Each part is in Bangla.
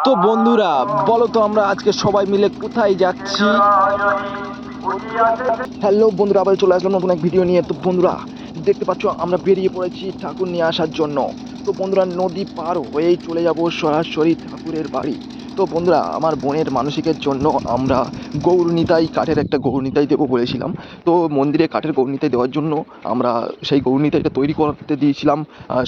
তো বন্ধুরা বলো তো আমরা আজকে সবাই মিলে কোথায় যাচ্ছি? হ্যালো বন্ধুরা, আবার চলে আসলাম নতুন এক ভিডিও নিয়ে। তো বন্ধুরা দেখতে পাচ্ছ আমরা বেরিয়ে পড়েছি ঠাকুর নিয়ে আসার জন্য। তো বন্ধুরা নদী পার হয়েই চলে যাব সরাসরি ঠাকুরের বাড়ি। তো বন্ধুরা আমার বোনের মানসিকের জন্য আমরা গৌরনিতাই কাঠের একটা গৌরনিতাই দেবো বলেছিলাম। তো মন্দিরে কাঠের গৌরনিতাই দেওয়ার জন্য আমরা সেই গৌরনিতাইটা তৈরি করতে দিয়েছিলাম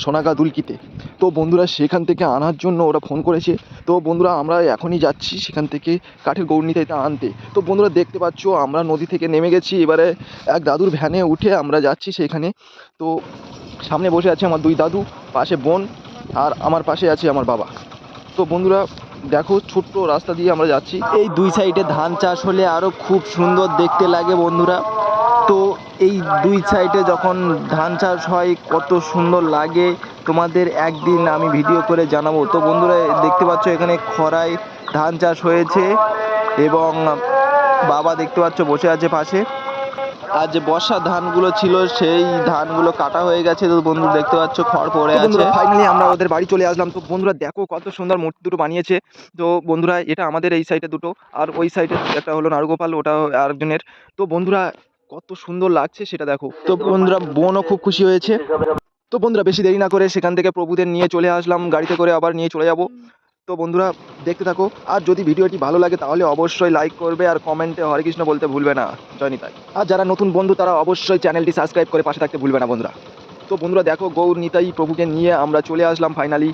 সোনাগা দুলকিতে। তো বন্ধুরা সেখান থেকে আনার জন্য ওরা ফোন করেছে। তো বন্ধুরা আমরা এখনই যাচ্ছি সেখান থেকে কাঠের গৌরনিতাইটা আনতে। তো বন্ধুরা দেখতে পাচ্ছ আমরা নদী থেকে নেমে গেছি, এবারে এক দাদুর ভ্যানে উঠে আমরা যাচ্ছি সেখানে। তো সামনে বসে আছে আমার দুই দাদু, পাশে বোন, আর আমার পাশে আছে আমার বাবা। তো বন্ধুরা দেখো ছোট্ট রাস্তা দিয়ে আমরা যাচ্ছি। এই দুই সাইডে ধান চাষ হলে আরও খুব সুন্দর দেখতে লাগে বন্ধুরা। তো এই দুই সাইডে যখন ধান চাষ হয় কত সুন্দর লাগে তোমাদের একদিন আমি ভিডিও করে জানাবো। তো বন্ধুরা দেখতে পাচ্ছ এখানে খরায় ধান চাষ হয়েছে এবং বাবা দেখতে পাচ্ছ বসে আছে পাশে। আর যে বর্ষা ধানগুলো ছিল সেই ধানগুলো কাটা হয়ে গেছে। তো বন্ধু দেখতে পাচ্ছ খড় পড়ে আছে। ফাইনালি আমরা ওদের বাড়ি চলে আসলাম। তো বন্ধুরা দেখো কত সুন্দর মূর্তি দুটো বানিয়েছে। তো বন্ধুরা এটা আমাদের এই সাইডে দুটো, আর ওই সাইডে একটা হলো নারগোপাল, ওটা আরেকজনের। তো বন্ধুরা কত সুন্দর লাগছে সেটা দেখো। তো বন্ধুরা বোনও খুব খুশি হয়েছে। তো বন্ধুরা বেশি দেরি না করে সেখান থেকে প্রভুদের নিয়ে চলে আসলাম, গাড়িতে করে আবার নিয়ে চলে যাব। তো বন্ধুরা দেখতে থাকো, আর যদি ভিডিওটি ভালো লাগে তাহলে অবশ্যই লাইক করবে আর কমেন্টে হরে কৃষ্ণ বলতে ভুলবে না। জয় নিতাই। আর যারা নতুন বন্ধু তারা অবশ্যই চ্যানেলটি সাবস্ক্রাইব করে পাশে থাকতে ভুলবে না বন্ধুরা। তো বন্ধুরা দেখো গৌর নিতাই প্রভুকে নিয়ে আমরা চলে আসলাম ফাইনালি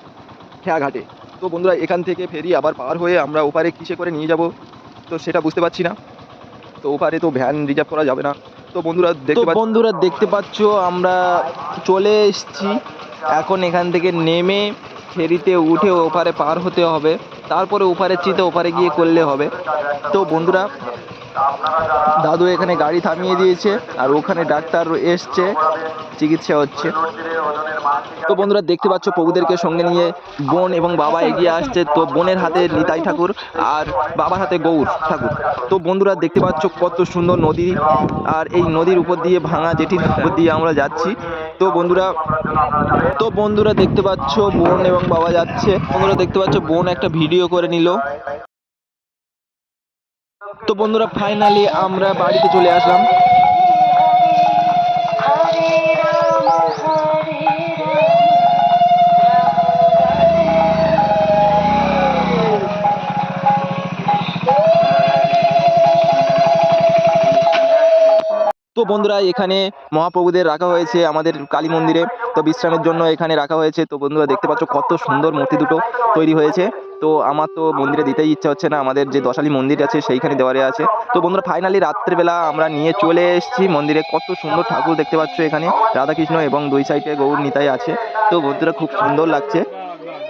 খেয়াঘাটে। তো বন্ধুরা এখান থেকে ফেরি আবার পার হয়ে আমরা ওপারে কিসে করে নিয়ে যাব তো সেটা বুঝতে পারছি না। তো ওপারে তো ভ্যান রিজার্ভ করা যাবে না। তো বন্ধুরা দেখতে পাচ্ছ আমরা চলে এসেছি। এখন এখান থেকে নেমে ফেরিতে উঠে ওপারে পার হতে হবে, তারপরে ওপারে চিতে ওপারে গিয়ে করলে হবে। তো বন্ধুরা দাদু এখানে গাড়ি থামিয়ে দিয়েছে আর ওখানে ডাক্তার এসছে, চিকিৎসা হচ্ছে। তো বন্ধুরা দেখতে পাচ্ছ প্রভুদেরকে সঙ্গে নিয়ে বোন এবং বাবা এগিয়ে আসছে। তো বোনের হাতে নিতাই ঠাকুর আর বাবার হাতে গৌর ঠাকুর। তো বন্ধুরা দেখতে পাচ্ছ কত সুন্দর নদী, আর এই নদীর উপর দিয়ে ভাঙা জেটির উপর দিয়ে আমরা যাচ্ছি। তো বন্ধুরা দেখতে পাচ্ছ বোন এবং বাবা যাচ্ছে। বন্ধুরা দেখতে পাচ্ছ বোন একটা ভিডিও করে নিল। তো বন্ধুরা ফাইনালি আমরা বাড়িতে চলে আসলাম। তো বন্ধুরা এখানে মহাপ্রভুদের রাখা হয়েছে আমাদের কালী মন্দিরে, তো বিশ্রামের জন্য এখানে রাখা হয়েছে। তো বন্ধুরা দেখতে পাচ্ছ কত সুন্দর মূর্তি দুটো তৈরি হয়েছে। তো আমার তো মন্দিরে দিতেই ইচ্ছা হচ্ছে না, আমাদের যে দশালী মন্দির আছে সেইখানে দেওয়ারে আছে। তো বন্ধুরা ফাইনালি রাত্রেবেলা আমরা নিয়ে চলে এসেছি মন্দিরে। কত সুন্দর ঠাকুর দেখতে পাচ্ছ, এখানে রাধাকৃষ্ণ এবং দুই সাইডে গৌর নিতাই আছে। তো বন্ধুরা খুব সুন্দর লাগছে।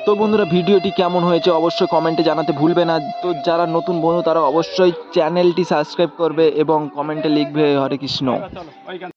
তো বন্ধুরা ভিডিওটি কেমন হয়েছে অবশ্যই কমেন্টে জানাতে ভুলবে না। তো যারা নতুন বন্ধু তারা অবশ্যই চ্যানেলটি সাবস্ক্রাইব করবে এবং কমেন্টে লিখবে হরে কৃষ্ণ।